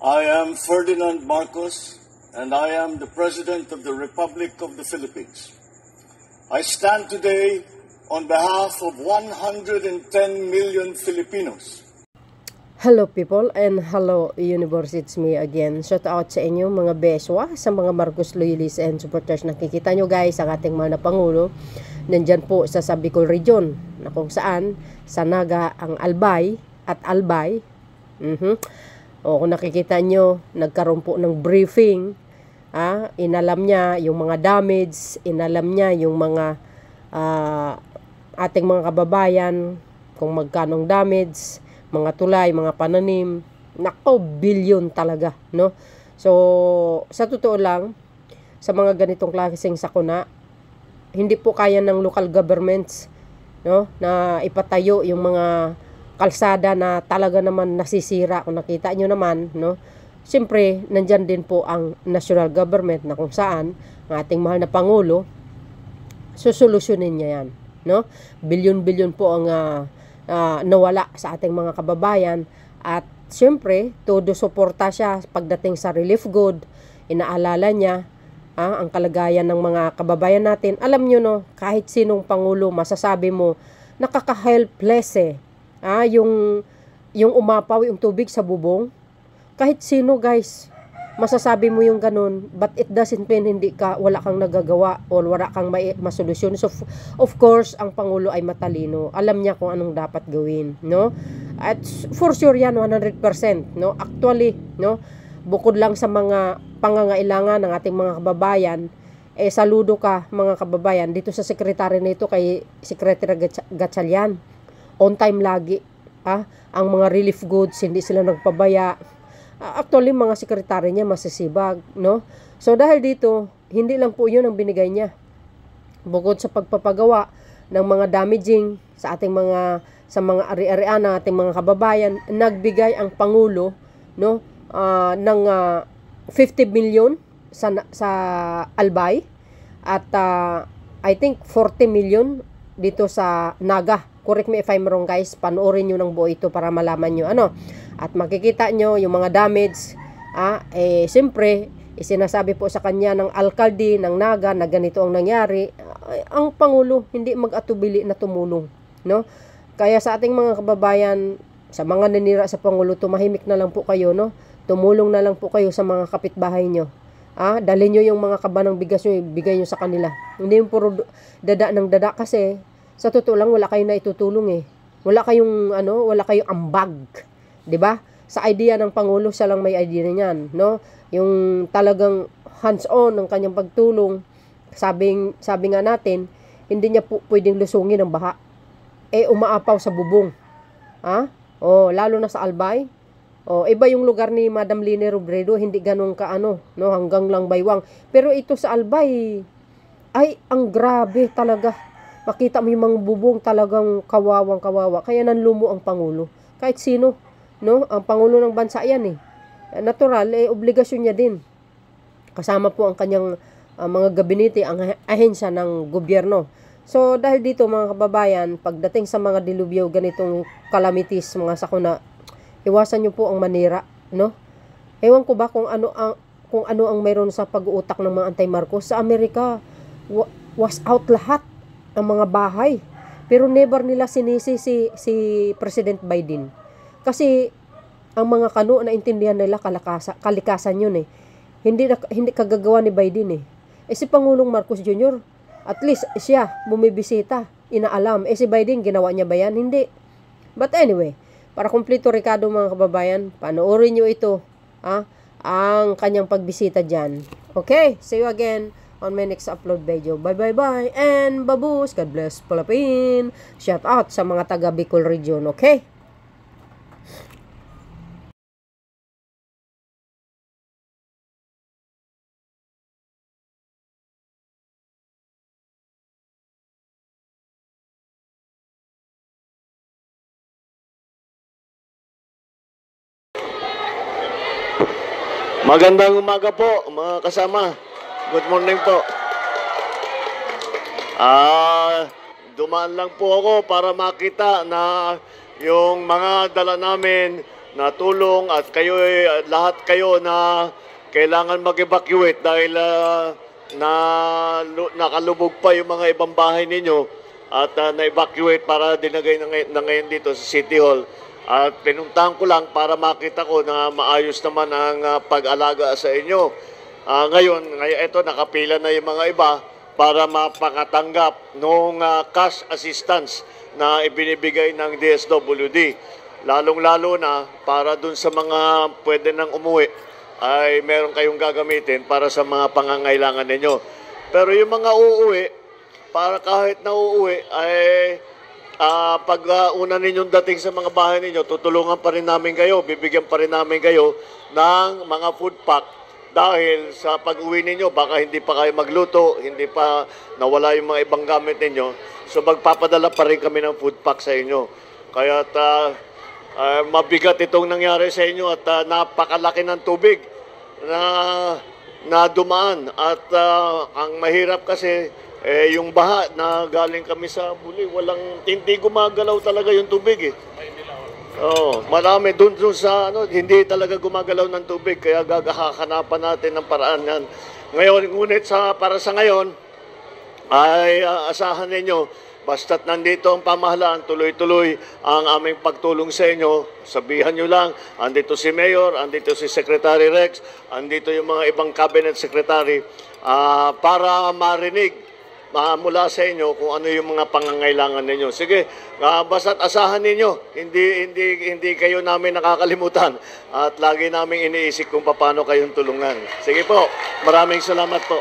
I am Ferdinand Marcos, and I am the President of the Republic of the Philippines. I stand today on behalf of 110 million Filipinos. Hello people and hello universe, it's me again. Shout out sa inyo mga beswa, sa mga Marcos loyalists and supporters. Nakikita nyo guys ang ating mga Pangulo nandyan po sa Bicol Region, na kung saan sa Naga ang Albay at Albay. O kung nakikita nyo, nagkaroon po ng briefing. Inalam niya yung mga damage, inalam niya yung mga ating mga kababayan, kung magkanong damage, mga tulay, mga pananim. Nako, bilyon talaga, no? So, sa totoo lang, sa mga ganitong klaseng sakuna, hindi po kaya ng local governments, no, na ipatayo yung mga kalsada na talaga naman nasisira. Kung nakita nyo naman, no, siyempre nandyan din po ang national government na kung saan ang ating mahal na Pangulo susolusyonin niya yan, no. Bilyon-bilyon po ang nawala sa ating mga kababayan, at siyempre todo suporta siya pagdating sa relief good. Inaalala niya ang kalagayan ng mga kababayan natin. Alam nyo, no, kahit sinong Pangulo, masasabi mo nakaka-helpless yung umapaw yung tubig sa bubong. Kahit sino guys, masasabi mo yung ganun, but it doesn't mean wala kang nagagawa o wala kang masolusyon. So of course ang Pangulo ay matalino, alam niya kung anong dapat gawin, no? At for sure yan 100%, no? Actually, no, bukod lang sa mga pangangailangan ng ating mga kababayan, saludo ka mga kababayan dito sa sekretary nito, kay Secretary Gatchalian. On time lagi, ang mga relief goods, hindi sila nagpabaya. Actually, mga sekretary niya masisibag, no? So, dahil dito, hindi lang po yun ang binigay niya. Bukod sa pagpapagawa ng mga damaging sa ating sa mga ari-arian ng ating mga kababayan, nagbigay ang Pangulo, no, ng 50 million sa Albay, at I think 40 million dito sa Naga. Correct me if I'm wrong guys, panoorin nyo ng buo ito para malaman nyo at makikita nyo yung mga damage. Siyempre sinasabi po sa kanya ng alkalde ng Naga na ganito ang nangyari. Ang Pangulo hindi mag-atubili na tumulong, no? Kaya sa ating mga kababayan, sa mga nanira sa Pangulo, tumahimik na lang po kayo, no? Tumulong na lang po kayo sa mga kapitbahay nyo. Dalhin nyo yung mga kaba ng bigas nyo, ibigay nyo sa kanila. Hindi yung puro dada ng dada, kasi sa totoo lang wala kayong naitutulong Wala kayong wala kayong ambag, 'di ba? Sa idea ng Pangulo, siya lang may idea niyan, no? Yung talagang hands-on ng kanyang pagtulong. Sabi nga natin, hindi niya pwedeng lusungin ang baha. Umaapaw sa bubong. Lalo na sa Albay. Iba yung lugar ni Madam Lini Robredo, hindi ganun ka no, hanggang lang baywang. Pero ito sa Albay, ay ang grabe talaga. Makita mo yung mga bubong, talagang kawawang-kawawa. Kaya nanlumo ang Pangulo. Kahit sino, no? Ang Pangulo ng bansa yan Natural, obligasyon niya din. Kasama po ang kanyang mga gabinete, ang ahensya ng gobyerno. So, dahil dito mga kababayan, pagdating sa mga dilubyo, ganitong calamities, mga sakuna, iwasan niyo po ang manira, no? Ewan ko ba kung ano ang mayroon sa pag-uutak ng mga anti-Marcos. Sa Amerika, was out lahat ang mga bahay, pero never nila sinisi si President Biden, kasi ang mga kano na intindihan nila kalikasan yun hindi kagagawa ni Biden si Pangulong Marcos Jr. at least siya bumibisita, inaalam. Si Biden, ginawa niya ba yan? Hindi. But anyway, para kumpleto Ricardo mga kababayan, panoorin nyo ito ang kanyang pagbisita dyan. Okay, see you again on my next upload video. Bye and babus. God bless Philippines. Shout out sa mga taga Bicol region, okay? Magandang umaga po mga kasama. Good morning po. Dumaan lang po ako para makita na yung mga dala namin na tulong at kayo lahat kayo na kailangan mag-evacuate dahil nakalubog pa yung mga ibang bahay ninyo at na-evacuate para dinagay na ngayon dito sa City Hall. At pinuntahan ko lang para makita ko na maayos naman ang pag-alaga sa inyo. Ngayon, ito nakapila na yung mga iba para mapakatanggap ng cash assistance na ibinibigay ng DSWD. Lalong-lalo na para dun sa mga pwede nang umuwi ay meron kayong gagamitin para sa mga pangangailangan ninyo. Pero yung mga uuwi, para kahit na uuwi ay pag una ninyong dating sa mga bahay ninyo, tutulungan pa rin namin kayo, bibigyan pa rin namin kayo ng mga food pack. Dahil sa pag-uwi ninyo, baka hindi pa kayo magluto, hindi pa nawala yung mga ibang gamit ninyo. So magpapadala pa rin kami ng food pack sa inyo. Kaya mabigat itong nangyari sa inyo at napakalaki ng tubig na dumaan. At ang mahirap kasi, yung baha na galing kami sa Buli, hindi gumagalaw talaga yung tubig eh. Oh, marami doon sa hindi talaga gumagalaw ng tubig kaya gagahakanapan natin ng paraan yan. Ngayon, ngunit para sa ngayon ay asahan ninyo basta't nandito ang pamahalaan, tuloy-tuloy ang aming pagtulong sa inyo. Sabihan nyo lang, andito si Mayor, andito si Secretary Rex, andito yung mga ibang cabinet secretary para marinig mula sa inyo kung ano yung mga pangangailangan ninyo. Sige, basta't asahan ninyo, hindi kayo namin nakakalimutan at lagi namin iniisip kung paano kayong tulungan. Sige po, maraming salamat po.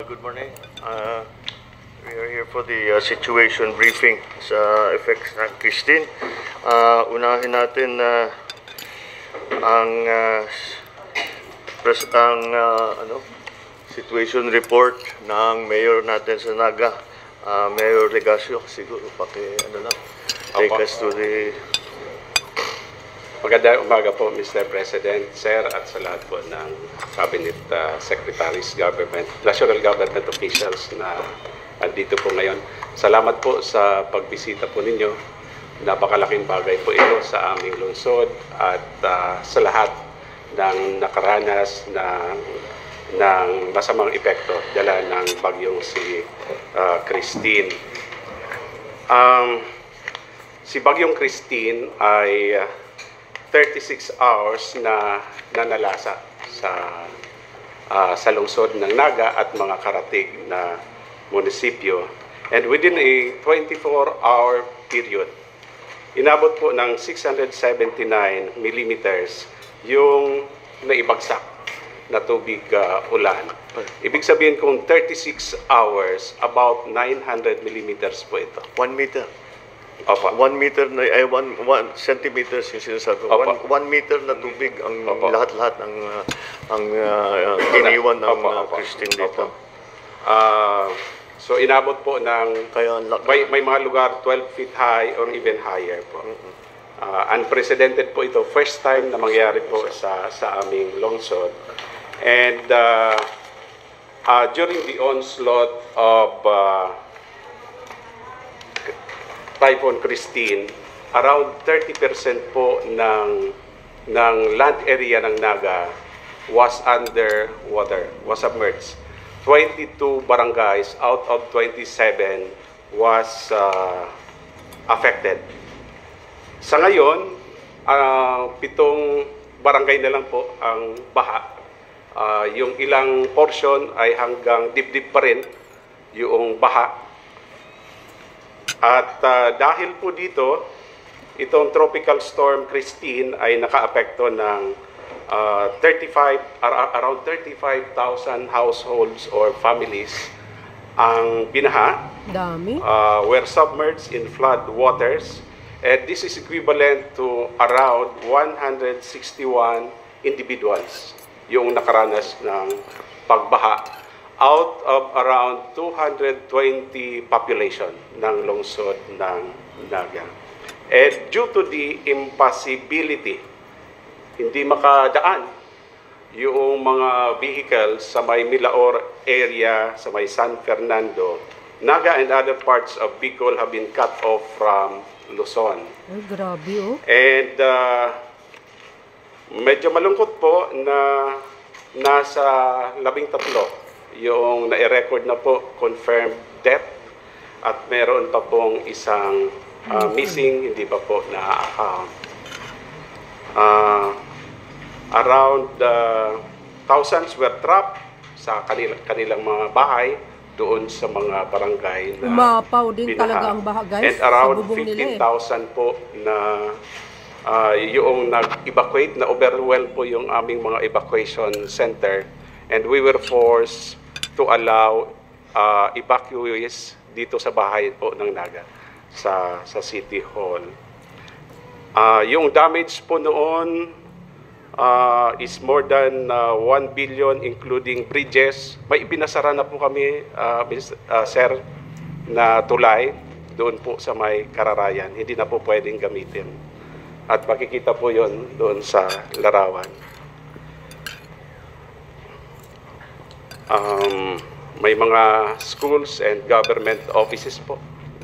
Good morning. We are here for the situation briefing sa effects ng Christine. Unahin natin ang situation report ng mayor natin sa Naga, Mayor Legasio. Siguro take us to the... Magandang umaga po, Mr. President, Sir, at sa lahat po ng Cabinet Secretaries, National Government Officials na andito po ngayon. Salamat po sa pagbisita po ninyo. Napakalaking bagay po ito sa aming lungsod at sa lahat ng nakaranas ng masamang epekto dala ng bagyong si Christine. Si bagyong Christine ay 36 hours na nanalasa sa lungsod ng Naga at mga karatig na munisipyo. And within a 24-hour period, inabot po ng 679 millimeters yung naibagsak na tubig ulan. Ibig sabihin kung 36 hours, about 900 millimeters po ito. 1 meter. Opo. 1 meter na, 1 centimeters yung sinasabi. Opo. 1 meter na tubig ang Opo. lahat-lahat ang iniwan ng Opo. Christine dito. So inabot po ng, Kaya may mga lugar 12 feet high or even higher po. Unprecedented po ito. First time na mangyari po sa aming lungsod. And during the onslaught of Typhoon Christine, around 30% po ng land area ng Naga was under water, was submerged. 22 barangays out of 27 was affected. Sa ngayon, 7 barangay na lang po ang baha. Yung ilang portion ay hanggang dibdib pa rin yung baha. At dahil po dito, itong Tropical Storm Christine ay nakaapekto ng around 35,000 households or families ang binaha. Dami. Were submerged in flood waters. And this is equivalent to around 161 individuals yung nakaranas ng pagbaha out of around 220 population ng lungsod ng Naga. And due to the impossibility, hindi makadaan yung mga vehicles sa may Milaor area, sa may San Fernando, Naga and other parts of Bicol have been cut off from Luzon. Ay, grabe oh. And medyo malungkot po na nasa 13 yung nai-record na po confirmed death at meron pa pong isang missing, hindi pa po na-account. Around thousands were trapped sa kanilang mga bahay doon sa mga barangay na Umapaw din binaha. talaga ang baha, guys. And around sa bubong nila 15,000 po na yung nag-evacuate, na overwhelm po yung aming mga evacuation center. And we were forced to allow evacuees dito sa bahay po ng Naga, sa City Hall. Yung damage po noon is more than 1 billion including bridges. May ibinasara na po kami, sir, na tulay doon po sa may Kararayan. Hindi na po pwedeng gamitin. At makikita po yon doon sa larawan. May mga schools and government offices po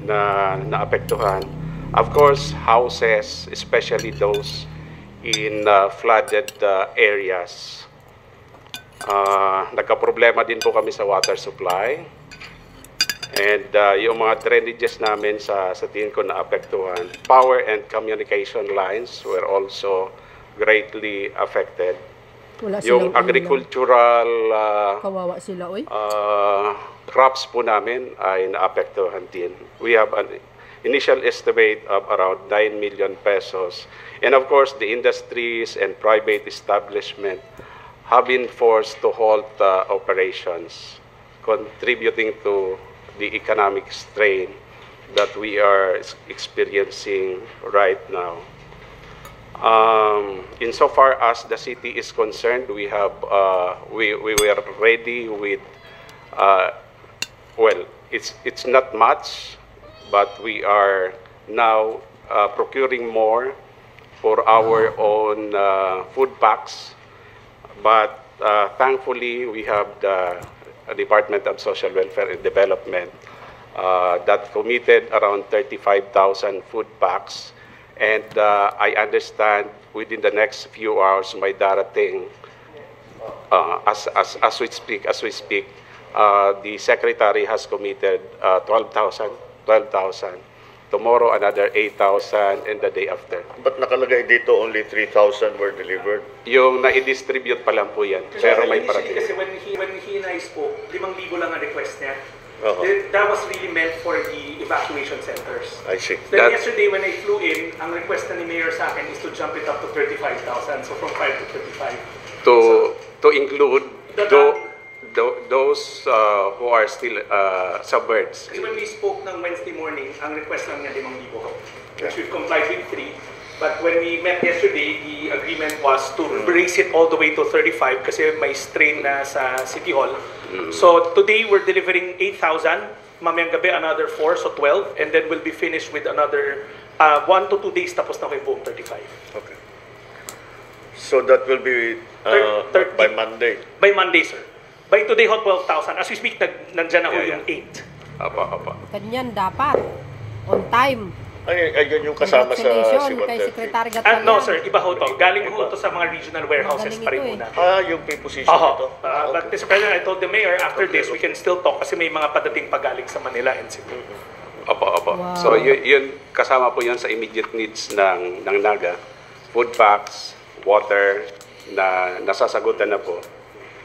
na naapektuhan. Of course, houses, especially those in flooded areas. Nagka-problema din po kami sa water supply. And yung mga drainages namin sa tingin ko naapektuhan. Power and communication lines were also greatly affected. Wala Yung silang agricultural kawawa sila, oy. crops po namin ay naapektuhan din. We have an initial estimate of around 9 million pesos. And of course, the industries and private establishment have been forced to halt operations, contributing to the economic strain that we are experiencing right now. Insofar as the city is concerned, we were ready with well, it's not much, but we are now procuring more for our own food packs. But thankfully, we have the Department of Social Welfare and Development that committed around 35,000 food packs. And I understand within the next few hours, may darating, as we speak, the Secretary has committed 12,000. Tomorrow, another 8,000, and the day after. Ba't nakalagay dito only 3,000 were delivered? Yung na-distribute pa lang po yan. Pero may parating. Kasi when he spoke, 5,000 lang ang request niya. Uh-huh. That was really meant for the evacuation centers. I see. Then yesterday when I flew in, ang request na ni Mayor sa akin is to jump it up to 35,000. So from 5 to 35. To to include those who are still submerged. Kasi when we spoke ng Wednesday morning, ang request lang niya 5,000 ho. Which we've complied with 3. But when we met yesterday, the agreement was to raise it all the way to 35 kasi may strain na sa City Hall. So today we're delivering 8,000. Mamayang gabi another 4, so 12. And then we'll be finished with another 1 to 2 days tapos na kay buong 35. Okay. So that will be by Monday. By Monday, sir. By today, ho, 12,000. As we speak, nandyan na ho yung 8. Apa. Ganyan dapat. On time. Ayun yung kasama sa Congratulations kay C-130. Secretary Gatchalian. No, sir. Iba ho to. Galing ho to sa mga regional warehouses pa rin muna. Yung preposition ito. But Mr. President, I told the mayor, after this, we can still talk kasi may mga padating pagaling sa Manila and Cebu. Opo. Wow. So yun, kasama po yun sa immediate needs ng Naga. Food packs, water, na nasasagutan na po.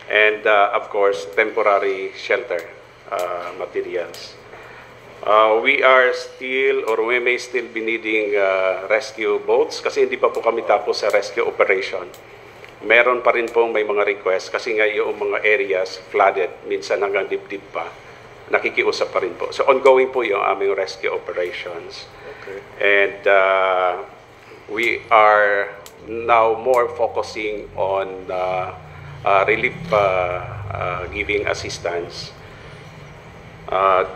And of course, temporary shelter materials. We are still, or we may still be needing rescue boats kasi hindi pa po kami tapos sa rescue operation. Meron pa rin po may mga request kasi nga yung mga areas flooded, minsan hanggang dibdib pa. Nakikiusap pa rin po. So ongoing po yung aming rescue operations. Okay. And we are now more focusing on relief giving assistance.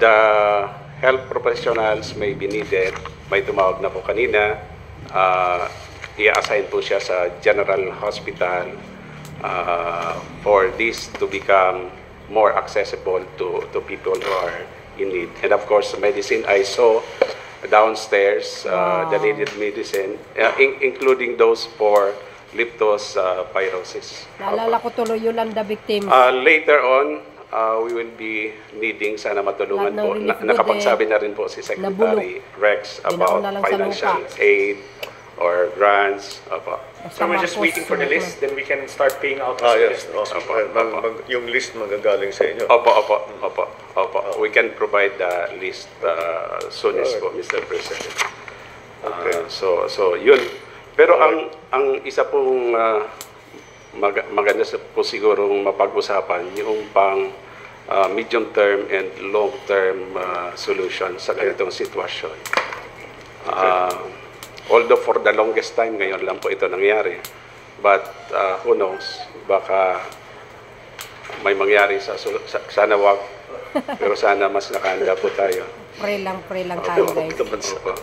The health professionals may be needed. May tumawag na po kanina. I-assign po siya sa General Hospital for this to become more accessible to people who are in need. And of course, medicine I saw downstairs, the needed medicine, including those for leptospirosis. Naalala ko tuloy yun ang the victims. Later on, we will be needing, sana matulungan Lahat ng po. relief good, Nakapagsabi na rin po si Secretary Rex about na lang sa financial lupa. aid or grants. Opo. So we're just waiting for the list, then we can start paying out Yes. the list. Yung list magagaling sa inyo. Opo. We can provide the list soonest po, Mr. President. Okay. So yun. Pero ang isa pong maganda po sigurong mapag-usapan yung pang medium term and long term solution sa ganitong sitwasyon. Although for the longest time ngayon lang po ito nangyari, but who knows, baka may mangyari sana wag, pero sana mas nakahanda po tayo. Pray lang tayo, guys. Opo.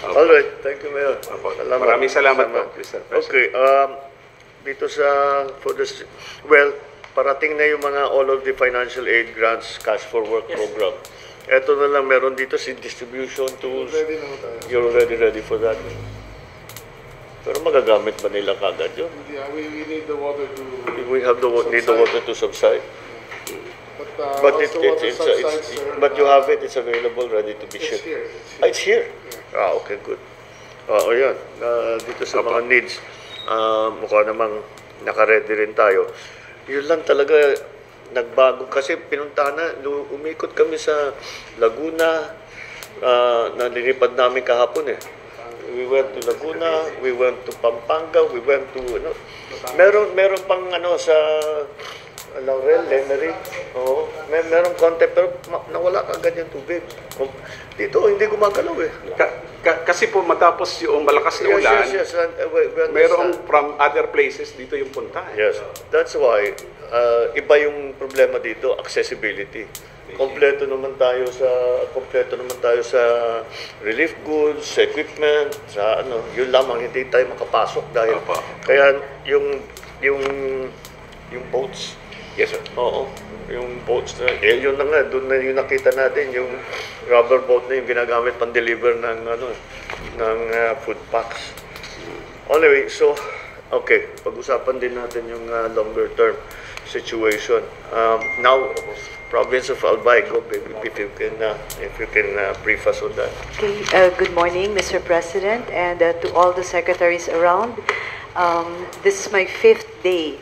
Alright, thank you, Mayor. Salamat. Maraming salamat po, Mr. President. Okay, dito sa, parating na yung mga all of the financial aid grants, cash for work program. Ito na lang meron dito si distribution tools. You're already ready for that. Pero magagamit ba nila kagad yun? Yeah, we need the water to. We need the water to subside. But but you have it. It's available, ready to be shipped. Here. It's here. Okay, good. Yan. Dito sa mga needs, mukha namang naka-ready rin tayo. Yun lang talaga nagbago kasi pinuntahan na, umikot kami sa Laguna, nalilipad namin kahapon eh. We went to Laguna, we went to Pampanga, we went to meron pang sa Laurel, Lemery. Oo, meron konti pero nawala kagad yung tubig. Dito hindi gumagalaw eh. Kasi po matapos yung malakas na ulan, Yes. merong from other places dito yung punta. Yes, that's why iba yung problema dito, accessibility. Kompleto naman tayo sa relief goods, equipment, sa yun lamang hindi tayo makapasok dahil kaya yung boats. Yes, sir. Oo. Yung boats na, yun na nga, doon na yung nakita natin, yung rubber boat na yung ginagamit pang-deliver ng food packs. Anyway, so, okay, pag-usapan din natin yung longer term situation. Now, province of Albay, go baby, if you can brief us on that. Okay, good morning, Mr. President, and to all the secretaries around. This is my 5th day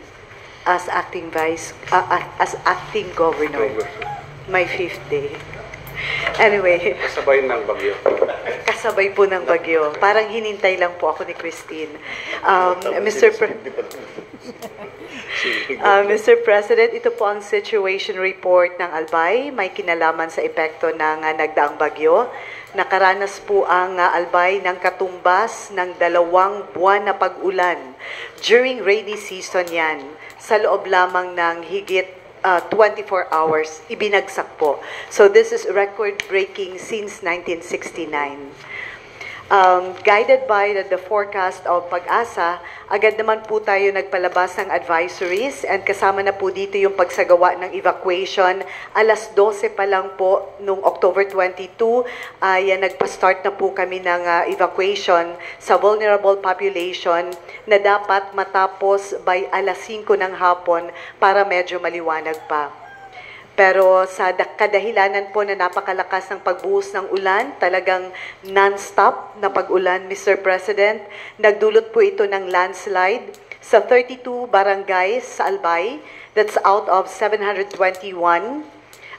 as acting governor. My 5th day. Anyway. Kasabay ng bagyo. Kasabay po ng bagyo. Parang hinintay lang po ako ni Christine. Mr. President, ito po ang situation report ng Albay. May kinalaman sa epekto ng nagdaang bagyo. Nakaranas po ang Albay ng katumbas ng 2 buwan na pag-ulan. During rainy season yan, sa loob lamang ng higit 24 hours, ibinagsak po. So this is record-breaking since 1969. Guided by the forecast of Pag-asa, agad naman po tayo nagpalabas ng advisories and kasama na po dito yung pagsagawa ng evacuation. Alas 12 pa lang po nung October 22, nagpa-start na po kami ng evacuation sa vulnerable population na dapat matapos by alas 5 ng hapon para medyo maliwanag pa. Pero sa kadahilanan po na napakalakas ng pagbuhos ng ulan, talagang non-stop na pag-ulan, Mr. President, nagdulot po ito ng landslide sa 32 barangays sa Albay. That's out of 721.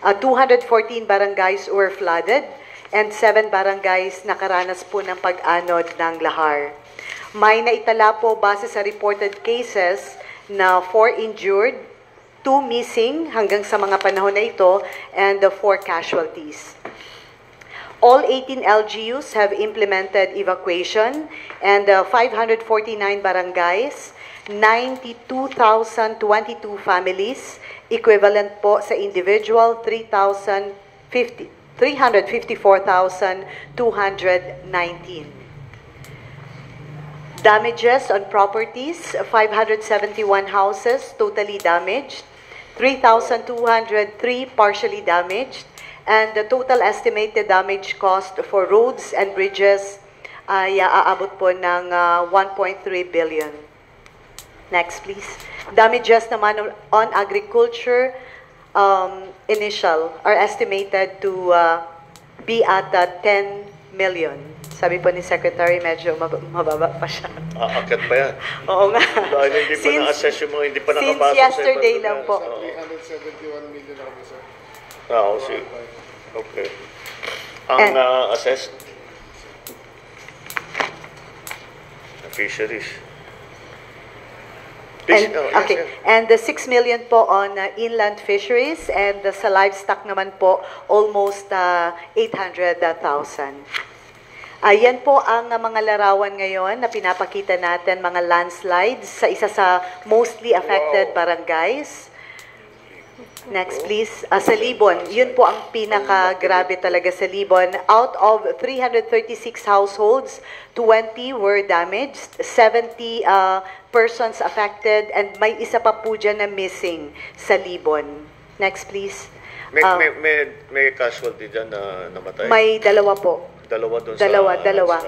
214 barangays were flooded and 7 barangays nakaranas po ng pag-anod ng lahar. May naitala po base sa reported cases na 4 injured, 2 missing hanggang sa mga panahon na ito, and 4 casualties. All 18 LGUs have implemented evacuation, and 549 barangays, 92,022 families, equivalent po sa individual 354,219. Damages on properties, 571 houses totally damaged, 3,203 partially damaged, and the total estimated damage cost for roads and bridges ay aabot po ng 1.3 billion. Next, please. Damages naman on agriculture initial are estimated to be at 10 million. Sabi po ni Secretary, medyo mababa pa siya. Aakyat pa yan. Oo nga. Dahil hindi pa na-assess yung mga hindi pa nakapasok since yesterday lang po. 371 million na kami, sir. See. Okay. Ang assessed fisheries. Okay. And the 6 million po on inland fisheries, and sa livestock naman po almost 800,000. Ayan po ang mga larawan ngayon na pinapakita natin, mga landslides sa isa sa mostly affected barangays. Next, please. Sa Libon, yun po ang pinaka-grabe talaga sa Libon. Out of 336 households, 20 were damaged, 70 persons affected, and may isa pa po dyan na missing sa Libon. Next, please. May casualty dyan na namatay? May 2 po. Dalawa doon Dalawa.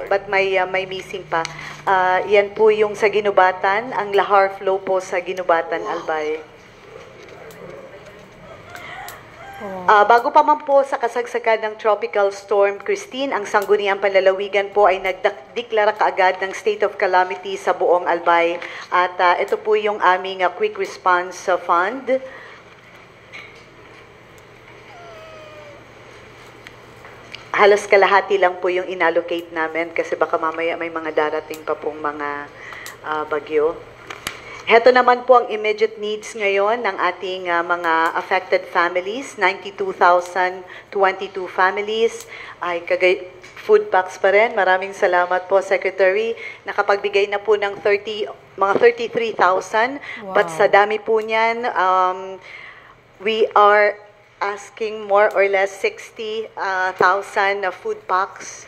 But may missing pa. Yan po yung sa Ginubatan, ang lahar flow po sa Ginubatan, Albay. Bago pa man po sa kasagsagan ng Tropical Storm Christine, ang Sangguniang Panlalawigan po ay nagdeklara kaagad ng state of calamity sa buong Albay. At ito po yung aming Quick Response Fund. Halos kalahati lang po yung inallocate namin kasi baka mamaya may mga darating pa pong mga bagyo. Heto naman po ang immediate needs ngayon ng ating mga affected families, 92,022 families. Ay food packs pa rin. Maraming salamat po, Secretary. Nakapagbigay na po ng mga 33,000. Wow. But sa dami po niyan, we are asking more or less 60,000 food packs.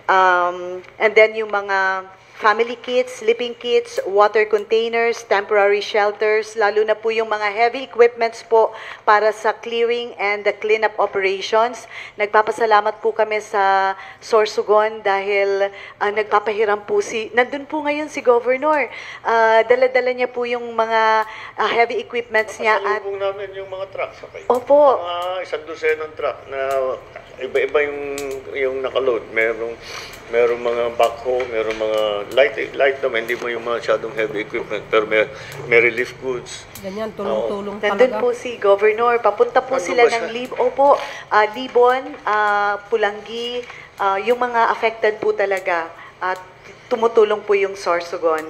And then yung mga family kits, sleeping kits, water containers, temporary shelters, lalo na po yung mga heavy equipments po para sa clearing and the cleanup operations. Nagpapasalamat po kami sa Sorsogon dahil nagpapahiram po nandun po ngayon si Governor. Dala-dala niya po yung mga heavy equipments niya. Pasalubong namin yung mga truck sa kayo. Opo. Mga 100 ng truck na iba-iba yung nakaload. Merong mga backhoe, merong mga light naman, hindi mo yung masyadong heavy equipment, pero may relief goods. Ganyan, tulong-tulong talaga. Nandun po si Governor, papunta po sila ng Libon, Pulangi, yung mga affected po talaga, at tumutulong po yung Sorsogon.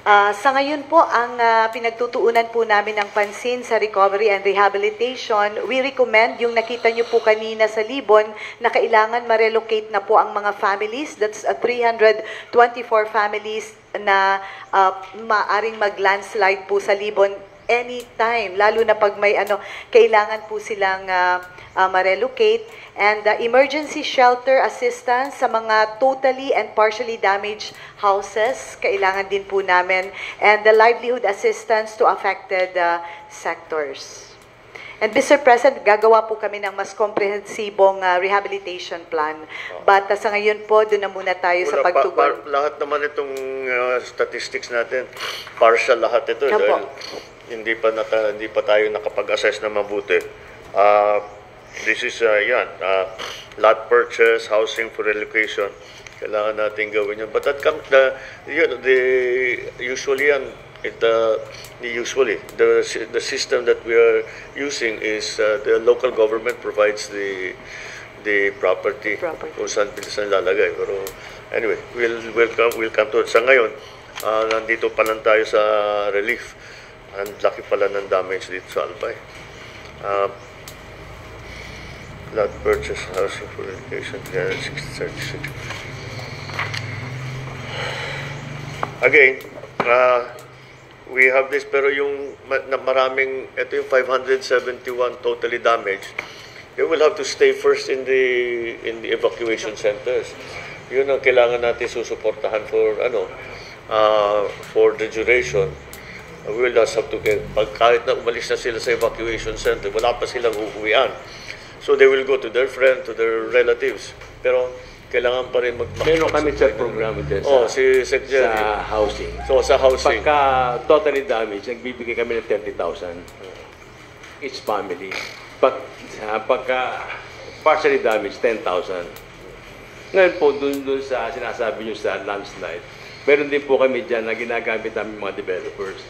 Sa ngayon po, ang pinagtutuunan po namin ng pansin sa recovery and rehabilitation, we recommend yung nakita nyo po kanina sa Libon na kailangan ma-relocate na po ang mga families. That's 324 families na maaring mag-landslide po sa Libon anytime, lalo na pag may kailangan po silang ma-relocate. And emergency shelter assistance sa mga totally and partially damaged houses, kailangan din po namin. And the livelihood assistance to affected sectors. And Mr. President, gagawa po kami ng mas komprehensibong rehabilitation plan. But sa ngayon po, doon na muna tayo sa pagtugon. Lahat naman itong statistics natin, partial lahat ito. Dahil hindi pa tayo nakapag-assess na mabuti. This is, lot purchase, housing for relocation. Kailangan natin gawin yun. But that comes, usually the system that we are using is the local government provides the property kung saan lalagay. Pero anyway, we'll come to it. Sa ngayon, nandito pa lang tayo sa relief. Ang laki pala ng damage dito sa Albay. Lot purchase, housing for relocation, 36. Again, we have this, pero yung maraming, ito yung 571 totally damaged. They will have to stay first in the evacuation centers. Yun ang kailangan natin susuportahan for the duration. We will just have to kahit na umalis na sila sa evacuation center, wala pa silang uuwian. So they will go to their friends, to their relatives. Pero kailangan pa rin meron kami sa programa dyan sa housing. So sa housing. Pagka totally damaged, nagbibigay kami ng 30,000 each family. Pagka partially damaged, 10,000. Ngayon po, dun sa sinasabi nyo sa landslide, meron din po kami dyan na ginagamit namin mga developers.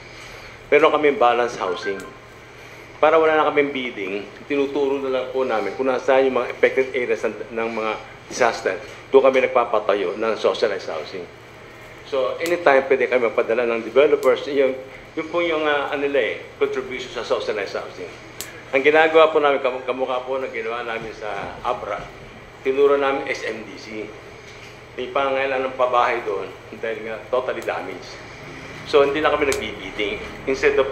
Meron kami balance housing. Para wala na kaming bidding, tinuturo na lang po namin kung nasaan yung mga affected areas ng mga disaster. Doon kami nagpapatayo ng socialized housing. So, anytime pwede kami magpadala ng developers, yun po yung contribution sa socialized housing. Ang ginagawa po namin, kamukha po na ginawa namin sa Abra, tinuro namin SMDC. May pangailangan ng pabahay doon dahil nga totally damaged. So, hindi na kami nagbibidding. Instead of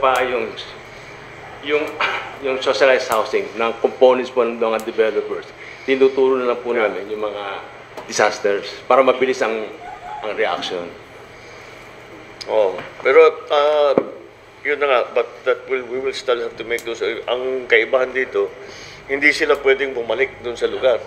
yung socialized housing ng components po ng mga developers, tinuturo na lang po namin yung mga disasters para mabilis ang reaction. Pero yun na nga, but we will still have to make those. Ang kaibahan dito, hindi sila pwedeng bumalik dun sa lugar.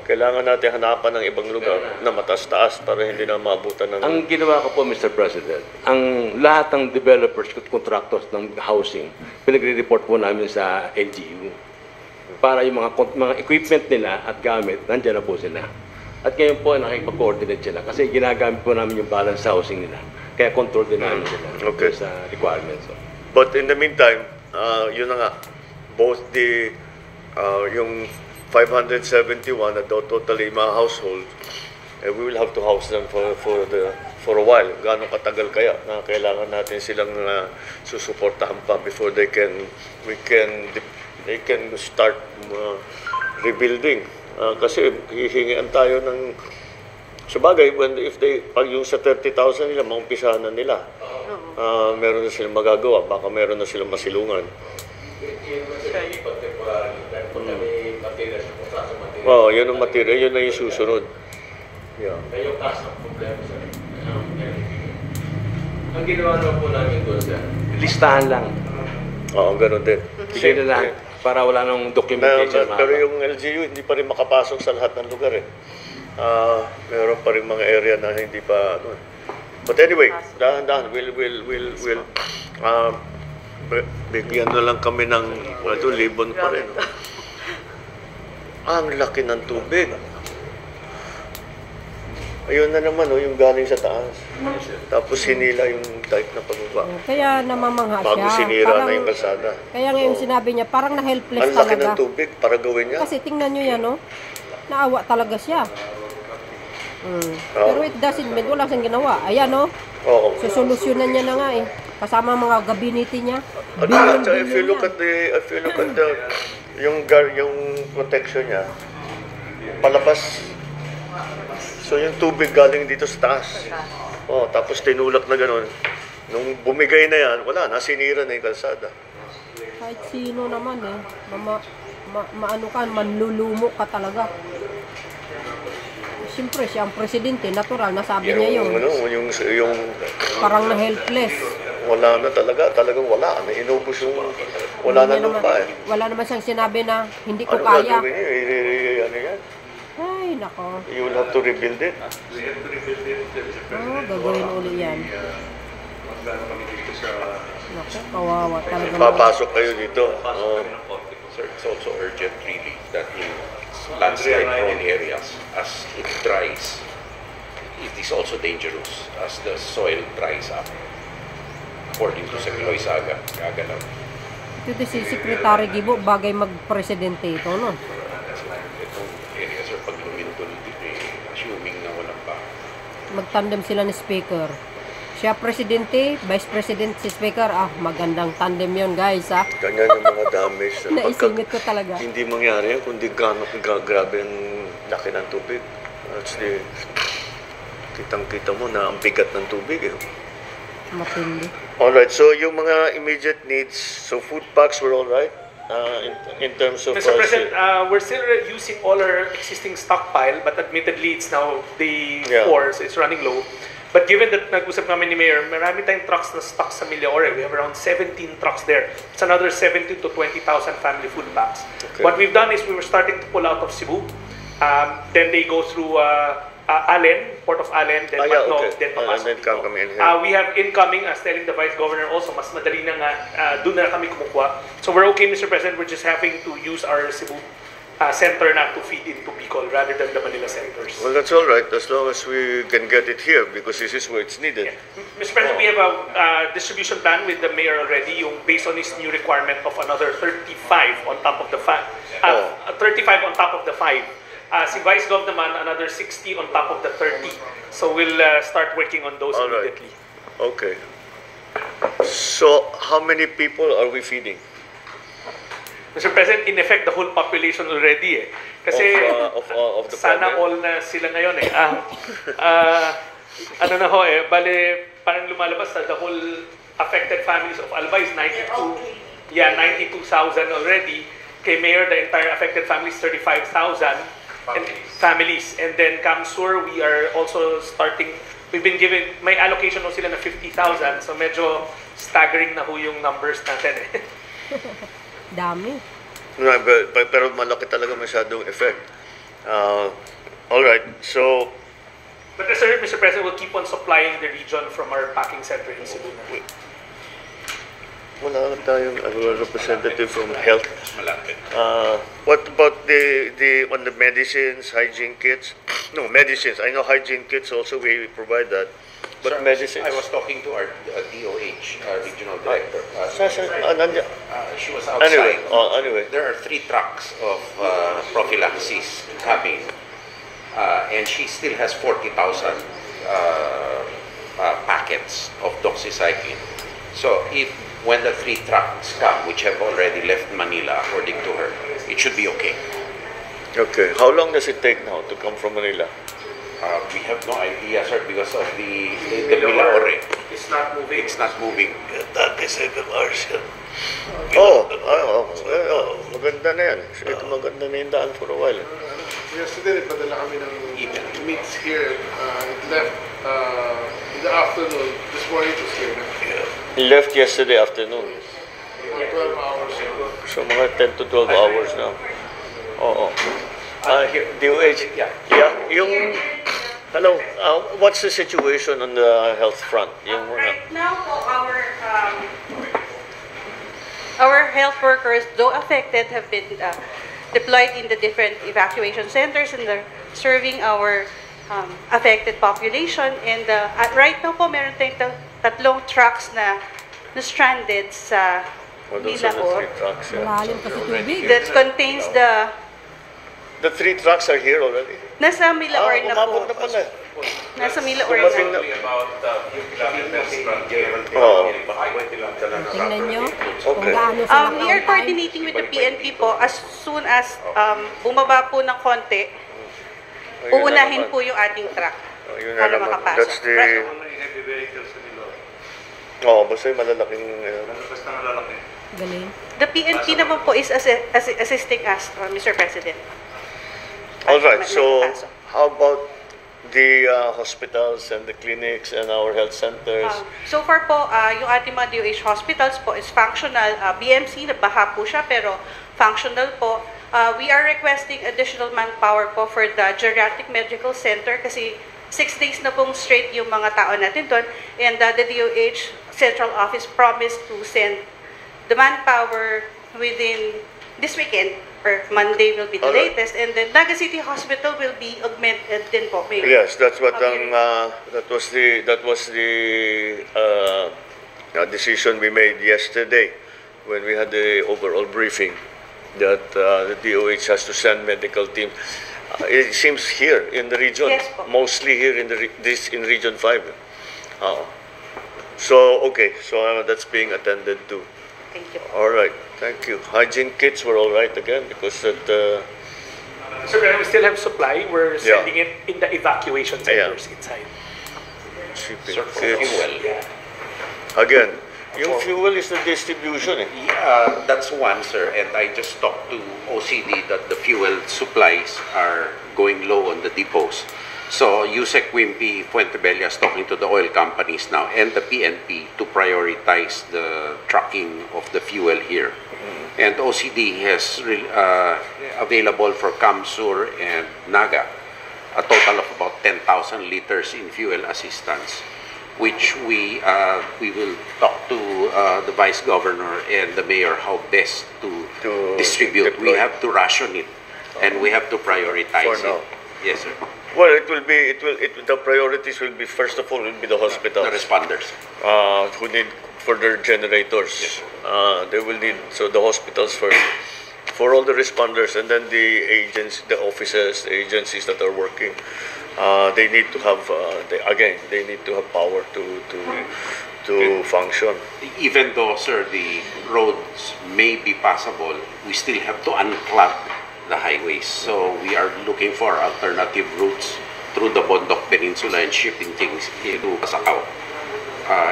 Kailangan natin hanapan ng ibang lugar na mataas-taas para hindi na maabutan ng... Ang ginawa ko po, Mr. President, ang lahat ng developers at contractors ng housing, pinagre-report po namin sa LGU para yung mga equipment nila at gamit, nandiyan na po sila. At ngayon po, nakikipag-coordinate sila kasi ginagamit po namin yung balance housing nila. Kaya control din namin sila sa requirements. But in the meantime, yun na nga, both yung 571 na totally mga household, we will have to house them for a while. Gaano katagal kaya na kailangan natin silang susuportahan pa before they can start rebuilding. Kasi hihingian tayo ng sabagay, pag yung sa 30,000 nila, maumpisahan na nila. Meron na silang magagawa, baka meron na silang masilungan. Yun ang material, yun na yung susunod. Yung task ng problema sa ang ginawa naman po namin doon sa listahan lang. Ganun din. Bigay na lang para wala nang documentation. Pero yung LGU hindi pa rin makapasok sa lahat ng lugar meron pa rin mga area na hindi pa But anyway, dahan-dahan we'll bigyan na lang kami ng Libon pa rin. Ang laki ng tubig. Ayun na naman, yung galing sa taas. Tapos hinila yung type na pagbaba. Kaya namamangha siya. Bago sinira na yung kalsada. Kaya ngayon sinabi niya, parang na-helpless talaga. Ang laki ng tubig para gawin niya. Kasi tingnan niyo yan, naawa talaga siya. Pero it doesn't mean wala siyang ginawa. Ayan, no? Oo. Sosolusyonan niya na nga eh. Kasama mga gabinete niya. At saka, if you look at the yung protection niya, palabas. So yung tubig galing dito sa taas. Oh, tapos tinulak na gano'n. Nung bumigay na yan, wala na, sinira na yung kalsada. Kahit sino naman eh. Maano ka, manlulumo ka talaga. Siyempre, siya ang presidente, natural, nasabi niya yun. Yung Parang na helpless. wala na talaga, talagang wala. Inubos yung, wala na nung pa eh. Wala naman siyang sinabi na hindi ko Ano kaya. gagawin niya? Ano yan? Ay, nako. You will have to rebuild it. Oh, gagawin uli yan. Nako, kawawa talaga. Papasok kayo dito. Sir, it's also urgent really that in landslide-prone areas, as it dries, it is also dangerous as the soil dries up. According to Secretary Saga, gagalaw. Ito si Secretary Gibo, bagay mag-presidente ito, no? Itong area, sir, pag lumindol, assuming na walang pa. Magtandem sila ni Speaker. Siya presidente, vice president si Speaker. Ah, magandang tandem yon guys, ha? Ganyan yung mga damage na Naisingit ko talaga. hindi mangyari yan, kundi grabe ang laki ng tubig. That's kitang-kita mo na ang bigat ng tubig eh. Matindi. Alright, so yung mga immediate needs, so food packs were alright in terms of... Mr. President, we're still using all our existing stockpile, but admittedly it's now day 4, so it's running low. But given that nag-usap namin ni Mayor, marami tayong trucks na stock sa Millaore. We have around 17 trucks there. It's another 17 to 20,000 family food packs. Okay. What we've done is we were starting to pull out of Cebu. Then they go through Allen, Port of Allen, then Matnog, then papasok then dito. come in here. We have incoming, as telling the Vice Governor also, mas madali na nga, doon na kami kumukuha. So we're okay, Mr. President, we're just having to use our Cebu center na to feed into Bicol rather than the Manila centers. Well, that's alright, as long as we can get it here, because this is where it's needed. Yeah. Mr. President, we have a distribution plan with the Mayor already, yung based on his new requirement of another 35 on top of the 5. 35 on top of the 5. Si Vice Gov naman, another 60 on top of the 30. So we'll start working on those immediately. Okay. So, how many people are we feeding? Mr. President, in effect, the whole population already eh. Kasi of the sana planet? all na sila ngayon eh. Ano na ho eh, bale parang lumalabas sa the whole affected families of Albay is 92. Yeah, 92,000 already. Kay Mayor, the entire affected families 35,000 families. And then Kamsur, we are also starting, we've been given, may allocation ho sila na 50,000. So medyo staggering na ho yung numbers natin eh. Dami. No, pero malaki talaga masyadong effect. Alright, so... But sir, Mr. President, we'll keep on supplying the region from our packing center in Cebu. Wala lang tayong representative from health. What about on the medicines, hygiene kits? No, medicines. I know hygiene kits also, we provide that. But Sir, medicines? I was talking to our DOH, our regional director. She was outside. Anyway. There are 3 trucks of prophylaxis coming, and she still has 40,000 packets of doxycycline. So when the 3 trucks come, which have already left Manila, according to her, it should be okay. Okay. How long does it take now to come from Manila? We have no idea, sir, because of the Millaore. It's not moving. It's not moving. 37 hours yan. Maganda na yan. Ito maganda na yung daan for a while. Yesterday, nagpadala kami ng meats here. It left in the afternoon. This morning it was here na. He left yesterday afternoon. 12 hours ago. So mga 10 to 12 hours now. Oo. DOH. Yeah. Hello. What's the situation on the health front? Right now po, our health workers, though affected, have been deployed in the different evacuation centers and they're serving our affected population. And right now po, meron tayong 3 trucks na stranded sa Millaore. Malalim kasi tubig. That contains the The 3 trucks are here already? Nasa Milaor na po. Umabot na pala. Nasa Milaor Dumating na. na. About few kilometers from here. Oo. Tingnan nyo kung gaano sila We are coordinating with the PNP po as soon as bumaba po ng konti, uunahin po yung ating truck Yun na para naman. makapasok. That's the... basta yung malalaking... Galing. The PNP naman po is assisting us, Mr. President. All right, May so pasok. how about the hospitals and the clinics and our health centers? So far po, yung ating mga DOH hospitals po is functional. BMC, nabaha po siya pero functional po. We are requesting additional manpower po for the Geriatric Medical Center kasi 6 days na pong straight yung mga tao natin doon. And the DOH Central Office promised to send the manpower within this weekend, or Monday will be the latest, and then Naga City Hospital will be augmented din po. Yes, that's what that was the decision we made yesterday when we had the overall briefing that the DOH has to send medical team. It seems here in the region, Yes, po. mostly here in in Region 5. So okay, so that's being attended to. Thank you. All right, thank you. Hygiene kits were all right again because that. Sir, we still have supply. We're sending it in the evacuation centers inside. Shipping Sir, for kits. fuel. Again, yung fuel is the distribution. That's one, sir. And I just talked to OCD that the fuel supplies are going low on the depots. So Yusek Wimpy Fuentebella is talking to the oil companies now and the PNP to prioritize the trucking of the fuel here. And OCD has available for Kamsur and Naga a total of about 10,000 liters in fuel assistance, which we will talk to the Vice Governor and the Mayor how best to distribute. We have to ration it and we have to prioritize For now. it. Yes, sir. Well, the priorities will be, first of all, will be the hospitals. The responders. Who need further generators. Yes. They will need, so the hospitals first, for all the responders, and then the agents, the offices, the agencies that are working. They need to have, they need to have power to function. Even though, sir, the roads may be passable, we still have to unclog the highways. So we are looking for alternative routes through the Bondok Peninsula and shipping things into Pasakaw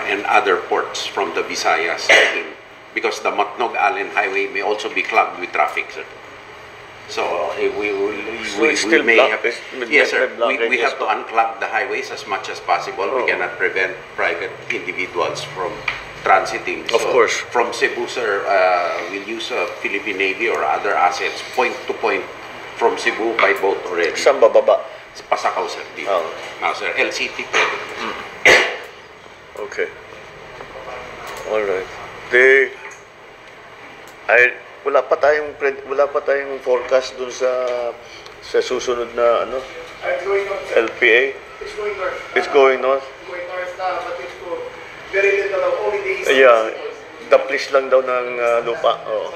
and other ports from the Visayas in, because the Matnog Allen Highway may also be clogged with traffic, sir. So we may have, yes, sir. We have to unclog the highways as much as possible. We cannot prevent private individuals from transiting. Of course. From Cebu, sir, we'll use Philippine Navy or other assets, point to point from Cebu by boat already. Saan bababa? Pasakaw, sir. Dito. Sir, LCT pwede. Okay. All right. Wala pa tayong forecast dun sa susunod na LPA. It's going north. It's going north. It's going north now, but it's very little of only days. Yeah, daplis lang daw ng lupa. Oh.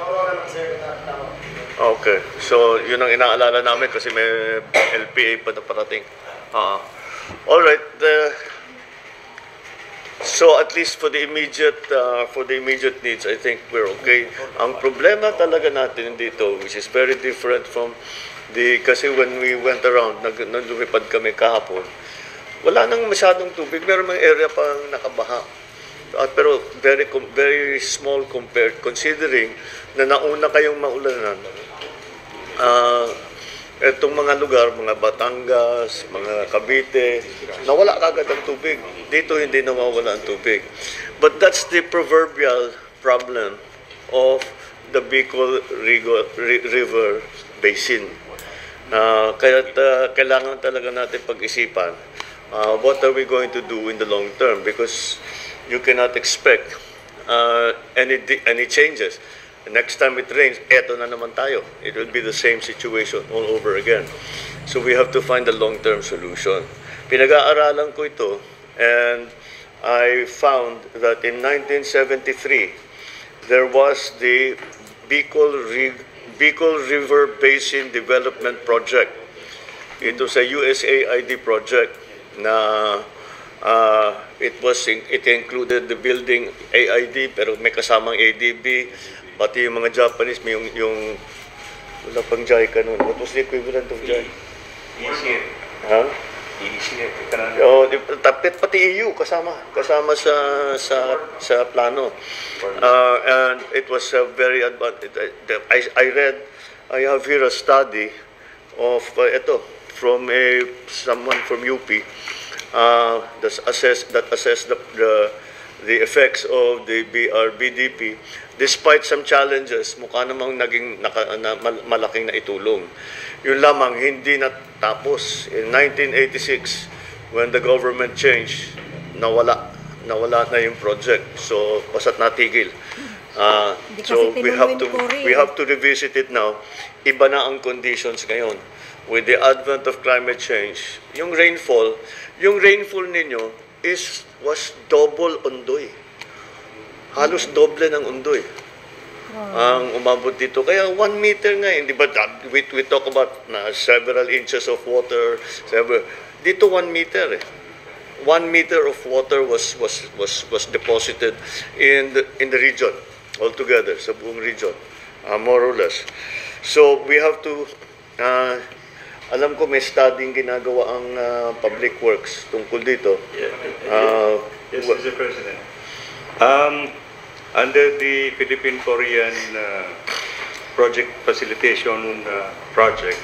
Okay. So, yun ang inaalala namin kasi may LPA pa na parating. All right. So at least for the immediate needs, I think we're okay. Ang problema talaga natin dito, which is very different from kasi when we went around, naglumipat kami kahapon, wala nang masyadong tubig. Meron mga area pang nakabaha. Pero very small compared, considering na nauna kayong maulanan. Itong mga lugar, mga Batangas, mga Cavite, nawala kagad ang tubig. Dito hindi nawawala ang tubig. But that's the proverbial problem of the Bicol River Basin. Kaya kailangan talaga natin pag-isipan what are we going to do in the long term, because you cannot expect any changes. Next time it rains, eto na naman tayo. It will be the same situation all over again. So we have to find a long-term solution. Pinag-aaralan ko ito, and I found that in 1973, there was the Bicol Bicol River Basin Development Project. Ito sa USAID project na it included the building AID pero may kasamang ADB, pati yung mga Japanese, may yung wala pang JICA nun. What was the equivalent of JICA? Ha? Oh, pati EU kasama sa plano. And it was very advanced. I have here a study of from someone from UP that assessed the effects of the BRBDP. Despite some challenges, mukha namang naging malaking na itulong. Yun lamang, hindi natapos. In 1986, when the government changed, nawala na yung project. So, basta't natigil. So, we have to revisit it now. Iba na ang conditions ngayon. With the advent of climate change, yung rainfall ninyo was double Ondoy. Halos doble ng Ondoy ang umabot dito. Kaya 1 meter nga, di ba? We talk about several inches of water. Dito 1 meter. 1 meter of water was deposited in the region altogether, sa buong region, more or less. So we have to. Alam ko may studying ginagawa ang Public Works tungkol dito. Yes, Mr. President. Under the Philippine-Korean project facilitation project,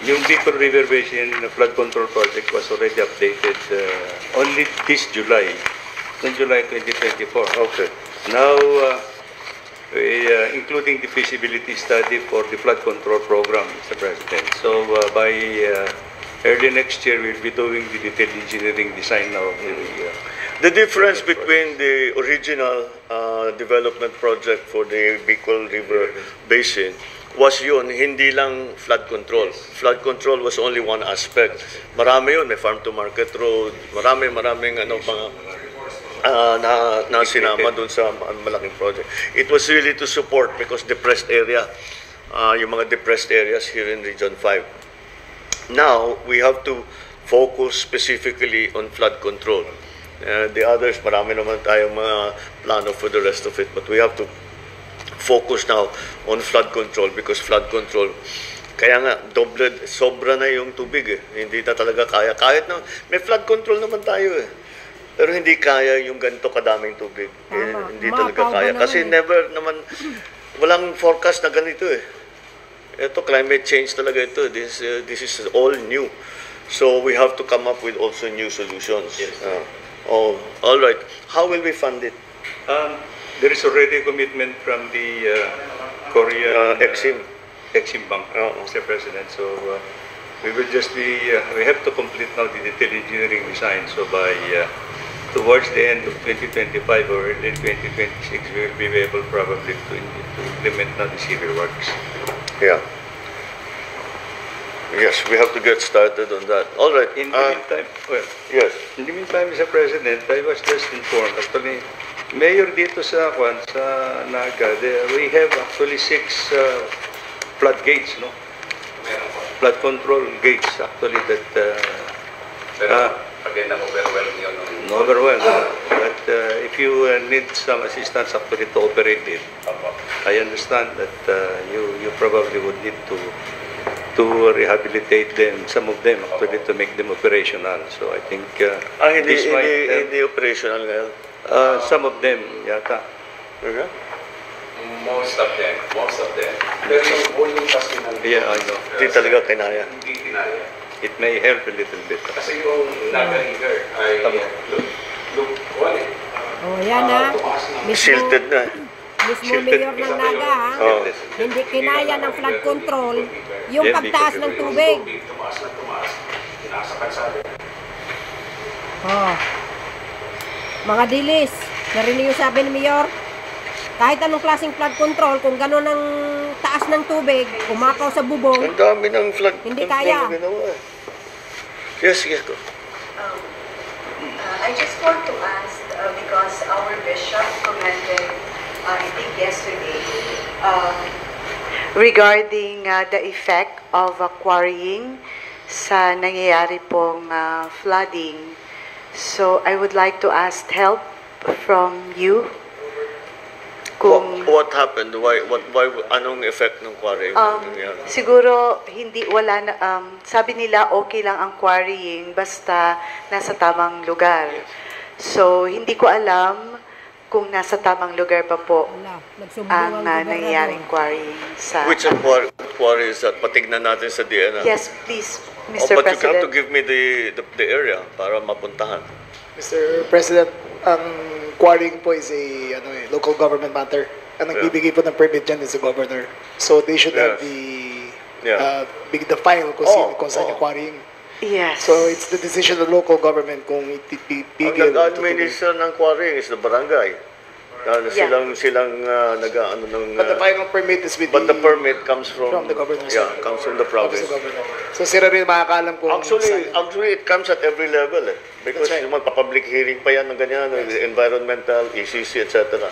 yung Bicol River Basin Flood Control Project was already updated only this July, in July 2024. Okay. Now, including the feasibility study for the flood control program, Mr. President. So by early next year, we'll be doing the detailed engineering design now. The difference between the original development project for the Bicol River Basin was yun, hindi lang flood control. Flood control was only one aspect. Marami yun, may farm to market road, maraming na sinama dun sa malaking project. It was really to support because depressed area, yung mga depressed areas here in Region 5. Now, we have to focus specifically on flood control. The others, marami naman tayong mga plano for the rest of it, but we have to focus now on flood control because flood control, kaya nga, sobra na yung tubig eh. Hindi na talaga kaya. Kahit na, may flood control naman tayo eh. Pero hindi kaya yung ganito kadaming tubig. Hindi talaga kaya. Kasi never naman, walang forecast na ganito eh. Ito, climate change talaga ito. This is all new. So we have to come up with also new solutions. Yes. All right. How will we fund it? There is already a commitment from the Korean Exim Bank, Mr. President. So we will just we have to complete now the detailed engineering design. So by towards the end of 2025 or early 2026, we will be able probably to implement now the civil works. Yeah. Yes, we have to get started on that. All right. In the meantime, yes. In the meantime, Mr. President, I was just informed. Actually, Mayor dito sa Naga, we have actually 6 flood gates, no? Flood control gates actually that. Again, overwhelmed yun. Overwhelmed. But if you need some assistance actually to operate it, I understand that you probably would need to rehabilitate them, some of them actually to make them operational. So I think hindi operational ngayon. Some of them yata. Most of them. Pero yung volume kasi ng... Yeah, I know. Hindi talaga kinaya. Hindi kinaya. It may help a little bit. Kasi yung Naga River ay yan na. Silted na. Mismo mayor ng Naga, ha? Hindi kinaya ng flood control yung pagtaas ng tubig. Mga dilis, narinig yung sabi ni Mayor, kahit anong klaseng flood control, kung gano'n ang taas ng tubig, umakaw sa bubong, ang dami ng flood hindi control kaya. na ginawa. Yes, go. I just want to ask, because our bishop commented, I think yesterday, regarding the effect of quarrying sa nangyayari pong flooding. So I would like to ask help from you. What happened? Why anong effect ng quarrying? Siguro wala na, sabi nila okay lang ang quarrying basta nasa tamang lugar. So hindi ko alam kung nasa tamang lugar pa po ang nangyayaring quarrying sa... Which quarry is that? Patignan natin sa DNR. Yes, please, Mr. But President. you have to give me the area para mapuntahan. Mr. President, ang quarrying po is a local government matter. Ang nagbibigay po ng permit dyan is the governor. So they should have the file kung saan yung quarrying. Yes. So it's the decision of the local government kung Ang itipigil. nag-administer ng quarrying is the barangay. Silang nag-ano ng... But the final permit is with But the permit comes from the governor. Yeah, comes from the province. So sila rin makakaalam kung... Actually, it comes at every level because yung magpa-public hearing pa yan ng ganyan, environmental, ECC, etc.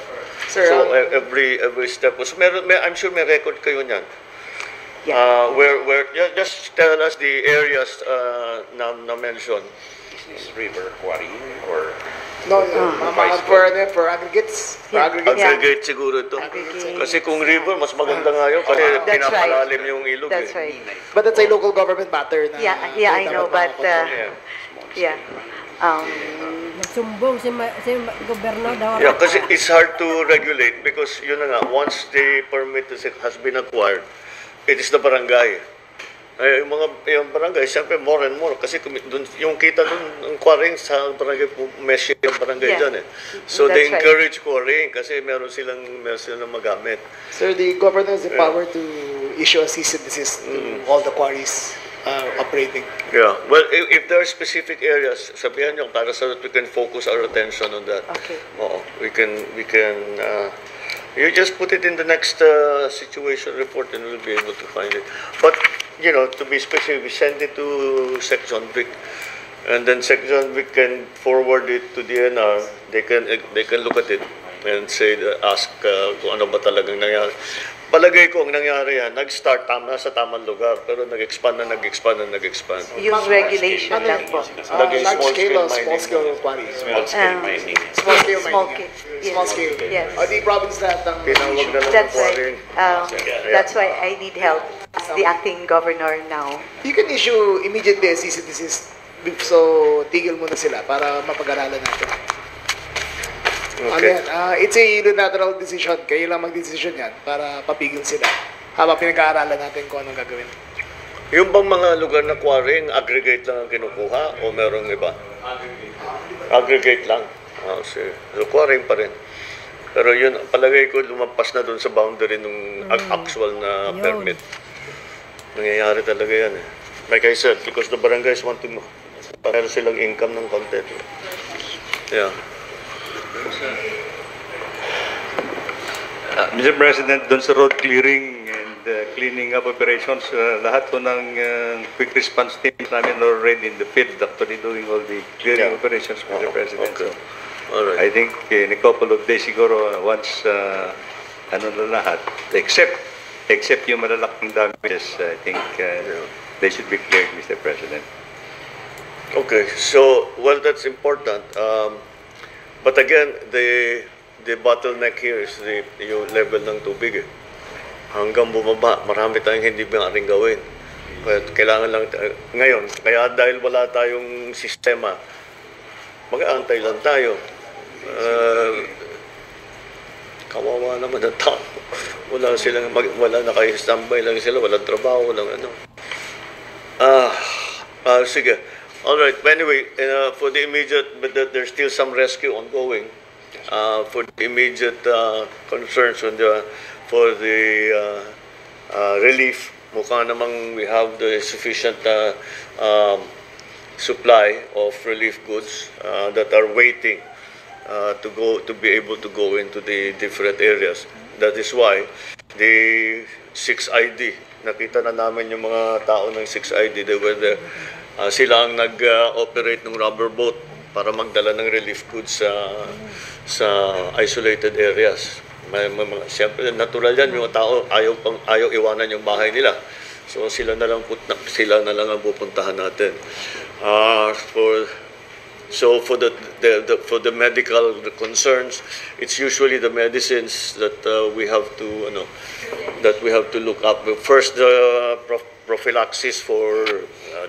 Sir, so every step was I'm sure may record kayo niyan. Yeah. Where just tell us the areas na mention. Is this river quarrying or... No, for aggregates. Aggregate siguro ito. Kasi kung river, mas maganda nga yun kasi pinapalalim yung ilog. That's right. But that's a local government matter. Yeah, I know, but... Nagsumbong si gobernador. Yeah, kasi it's hard to regulate because yun na nga, once the permit has been acquired, it is the barangay. Yung barangay, siyempre more and more kasi yung kita dun, yung quarrying sa barangay, mesh yung barangay dyan So they encourage quarrying kasi meron silang magamit. Sir, the governor has the power to issue a cease and desist to all the quarries operating. Yeah, well, if there are specific areas, sabihan nyo para so that we can focus our attention on that. Okay. We can you just put it in the next situation report and we'll be able to find it. But, to be specific, we send it to Sec John Vic. And then Sec John Vic can forward it to DNR. They can look at it and say, ask kung ano ba talagang nangyari. Palagay ko ang nangyari yan, nag-start sa tamang lugar, pero nag-expand. Yung regulation lang po. Small scale quarries. Small scale mining. Small scale. Yes. The province lahat ng... That's right. That's why I need help as the acting governor now. You can issue immediately a cease and desist. So, tigil muna sila para mapag-aralan natin. Okay. It's a unilateral decision. Kayo lang mag-decision yan para papigil sila. Habang pinag-aaralan natin kung anong gagawin. Yung bang mga lugar na quarrying, aggregate lang ang kinukuha o merong iba? Aggregate lang. So quarrying pa rin. Pero yun, palagay ko lumampas na dun sa boundary ng actual na permit. Nangyayari talaga yan Like I said, because the barangays want to meron silang income ng content. Yeah. Mr. President, doon sa road clearing and cleaning up operations, lahat po ng quick response teams namin already in the field actually doing all the clearing operations, Mr. President. Okay. So, I think in a couple of days siguro, once lahat, except yung malalaking damages, I think they should be cleared, Mr. President. Okay, so, well, that's important. But again, the bottleneck here is yung level ng tubig Hanggang bumaba, marami tayong hindi maaaring gawin. Kailangan lang, ngayon, kaya dahil wala tayong sistema, mag-aantay lang tayo. Kawawa naman ang tao. Wala naka-standby lang sila, walang trabaho, walang ano. Sige. All right. Anyway, for the immediate, but there's still some rescue ongoing. For the immediate concerns for the relief, mukha namang we have the sufficient supply of relief goods that are waiting to be able to go into the different areas. That is why the 6ID, nakita na namin yung mga tao ng 6ID, they were there. Sila ang nag-operate ng rubber boat para magdala ng relief goods sa isolated areas. Siyempre, natural yan, yung tao ayaw iwanan yung bahay nila. So sila na lang ang pupuntahan natin. For the medical concerns, it's usually the medicines that we have to look up. First, the prophylaxis for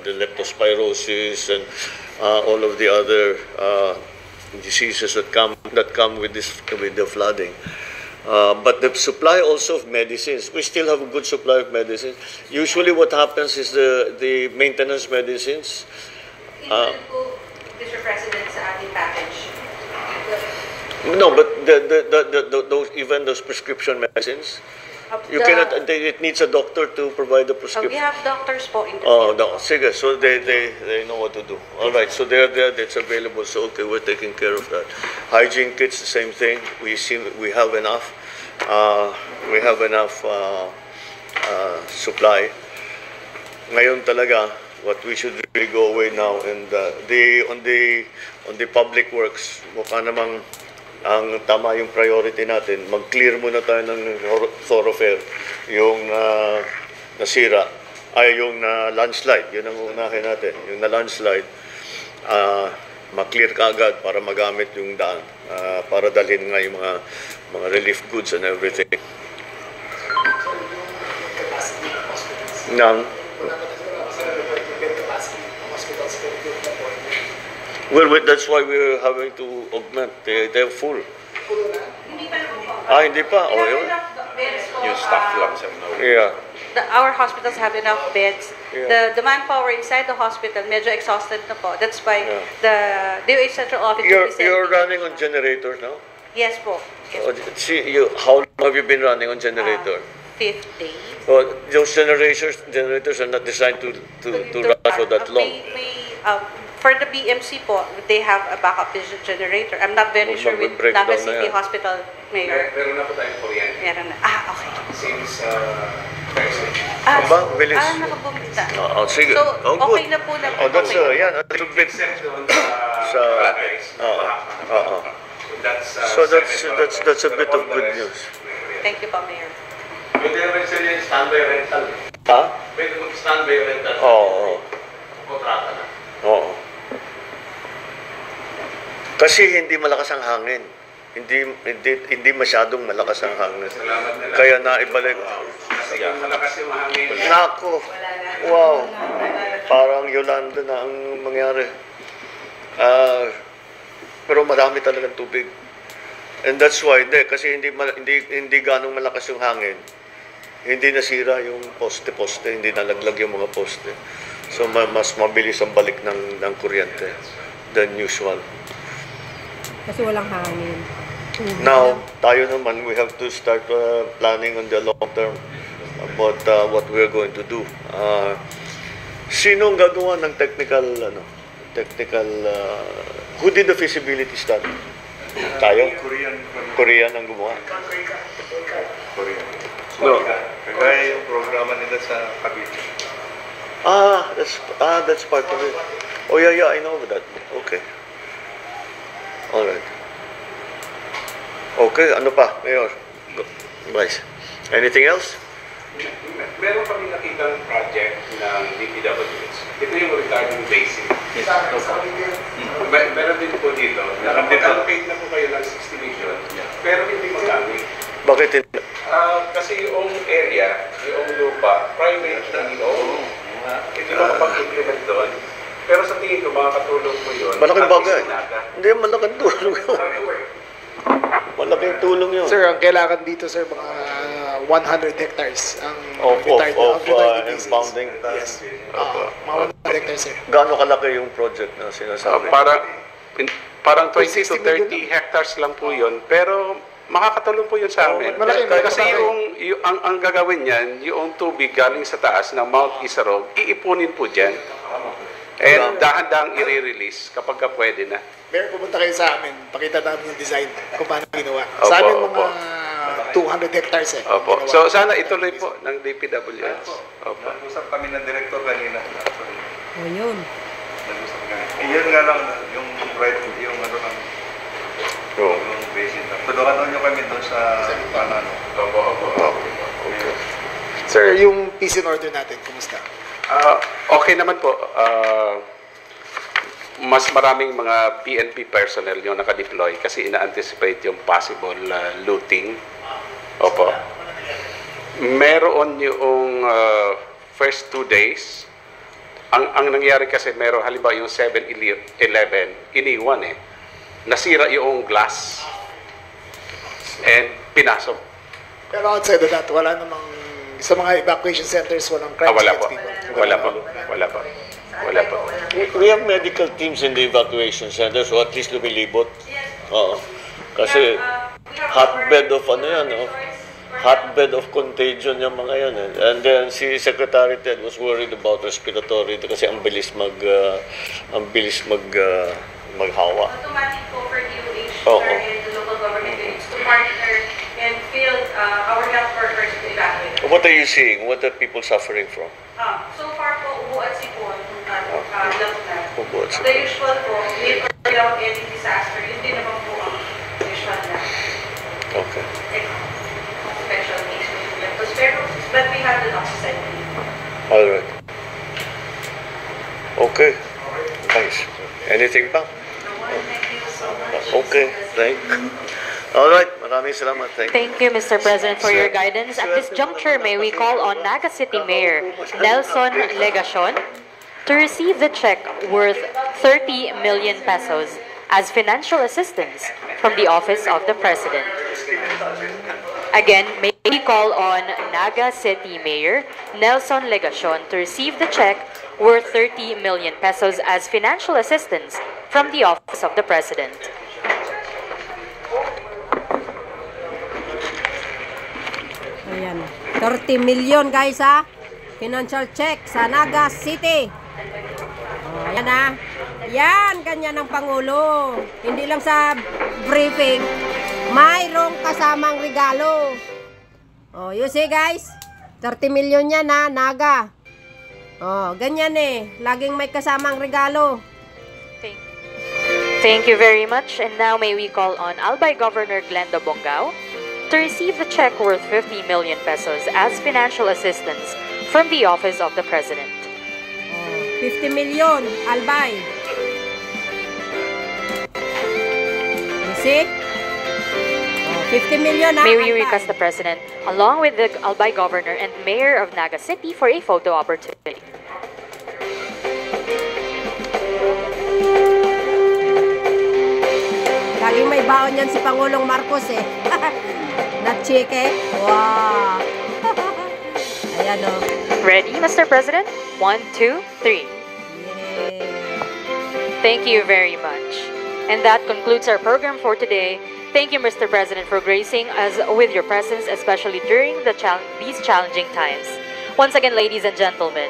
the leptospirosis and all of the other diseases that come with the flooding. But the supply also of medicines, we still have a good supply of medicines. Usually what happens is the maintenance medicines. Mr. President, sa ating package. No, but even those prescription medicines, it needs a doctor to provide the prescription. We have doctors po in the field. No, sige, so they know what to do. All right, so they're there, it's available, so okay, we're taking care of that. Hygiene kits, the same thing. We have enough. We have enough supply. Ngayon talaga, what we should really go away now, and on the public works, mukha namang ang tama yung priority natin, mag-clear muna tayo ng thoroughfare, yung nasira, yung landslide, yun ang unahin natin. Yung landslide, ma-clear ka agad para magamit yung daan, para dalhin nga yung mga relief goods and everything. Well, that's why we're having to augment. They're full. Hindi pa. Oh, yun. Yung staff lang sa Yeah. Our hospitals have enough beds. Yeah. The manpower inside the hospital medyo exhausted na po. That's why the DOH Central Office... You're running on generator now? Yes po. Yes. How long have you been running on generator? 5 days. Well, those generators are not designed to run for that long. For the BMC po, they have a backup generator. I'm not very sure with Naga City Hospital, Mayor. Meron na po tayong kuryente. Meron na. Okay. Since bilis. Nakabumita. Sige. So, good. okay na po na. That's a little bit. That's a bit of good news. Thank you po, Mayor. Pwede naman sila yung standby rental. Pwede mag-standby rental. Kontrata na. Oo. Kasi hindi malakas ang hangin. Hindi masyadong malakas ang hangin. Kaya naibalik. Malakas yung hangin. Nako. Wow. Parang Yolanda na ang mangyari. Pero marami talagang tubig. And that's why, kasi hindi ganong malakas yung hangin. Hindi nasira yung poste, hindi nalaglag yung mga poste. So mas mabilis ang balik ng kuryente than usual. Kasi walang hangin. Now, tayo naman, we have to start planning on the long term about what we're going to do. Sinong gagawa ng technical, who did the feasibility study? Tayo? Korean ang gumawa. Korean. No. Kaya yung programa nila sa Cavite. That's part of it. Oh yeah, I know that. Okay. All right. Okay, ano pa, Mayor? Vice. Anything else? Meron kami nakitang project ng DPWH. Ito yung regarding basic. Meron din po dito. Nakapag-allocate na po kayo ng 60 million, pero hindi magamit. Bakit hindi? Kasi yung area, yung lupa, private hindi makapag-implement doon. Pero sa tingin ko, makakatulong po yun. Malaking bagay. Hindi, malaking tulong yun. Malaking tulong yun. Sir, ang kailangan dito, sir, mga 100 hectares ang of impounding. Yes. Mga 100 hectares, sir. Gaano kalaki yung project na sinasabi? Parang 20 to 30 hectares lang po yun. Pero makakatulong po yun sa amin. Kasi ang gagawin niyan, yung tubig galing sa taas ng Mount Isarog, iipunin po dyan. And dahan-dahang i-release kapag pwede na. Pero pumunta kayo sa amin, pakita namin yung design kung paano ginawa. Sa amin mga 200 hectares Opo. So sana ituloy po ng DPWH. Opo. Nag-usap kami ng director kanina. Yun. Nag-usap kami. Iyon nga lang yung basin lang. Tulungan nyo kami doon sa panano. Okay. Sir, yung peace and order natin, kumusta? Okay naman po. Mas maraming mga PNP personnel yung nakadeploy kasi ina-anticipate yung possible looting. Opo. Meron yung first 2 days. Ang nangyari kasi meron halimbawa yung 7-11, iniwan eh. Nasira yung glass and pinasok. Pero outside of that, wala namang, sa mga evacuation centers, walang crime Wala against po. people. Wala po. We have medical teams in the evacuation center, so at least lumilibot. Oo. Kasi hotbed of ano yan, hotbed of contagion yung mga yan. And then si Secretary Ted was worried about respiratory kasi ang bilis maghawa. Automatic po for DOH Oo. and the local government units to partner and field our health workers to evacuate. What are you seeing? What are people suffering from? So far po, ubo at sipon, lang na. Ubo at The sipon. usual po, with or without any disaster, yun din naman po ang usual na. Okay. Special case but we have the oxygen. All right. Okay. Nice. Anything pa? Okay. Thank you. All right. Maraming salamat. Thank you, Mr. President, for your guidance. At this juncture, may we call on Naga City Mayor Nelson Legacion to receive the check worth 30 million pesos as financial assistance from the Office of the President. Again, may we call on Naga City Mayor Nelson Legacion to receive the check worth 30 million pesos as financial assistance from the Office of the President. Ayan. 30 million guys ha. Financial check sa Naga City. Oh, ayan ha. Yan, ganyan ang Pangulo. Hindi lang sa briefing, mayroong kasamang regalo. Oh, you see guys? 30 million yan ha, Naga. Oh, ganyan eh. Laging may kasamang regalo. Thank you very much. And now may we call on Albay Governor Glenda Bongao to receive the check worth 50 million pesos as financial assistance from the Office of the President. 50 million, Albay. You see? 50 million na. May we request the President, along with the Albay Governor and Mayor of Naga City, for a photo opportunity. Laging may baon yan si Pangulong Marcos eh. Na-chike. Wow. Ayan o. Ready, Mr. President? 1, 2, 3. Thank you very much. And that concludes our program for today. Thank you, Mr. President, for gracing us with your presence, especially during these challenging times. Once again, ladies and gentlemen,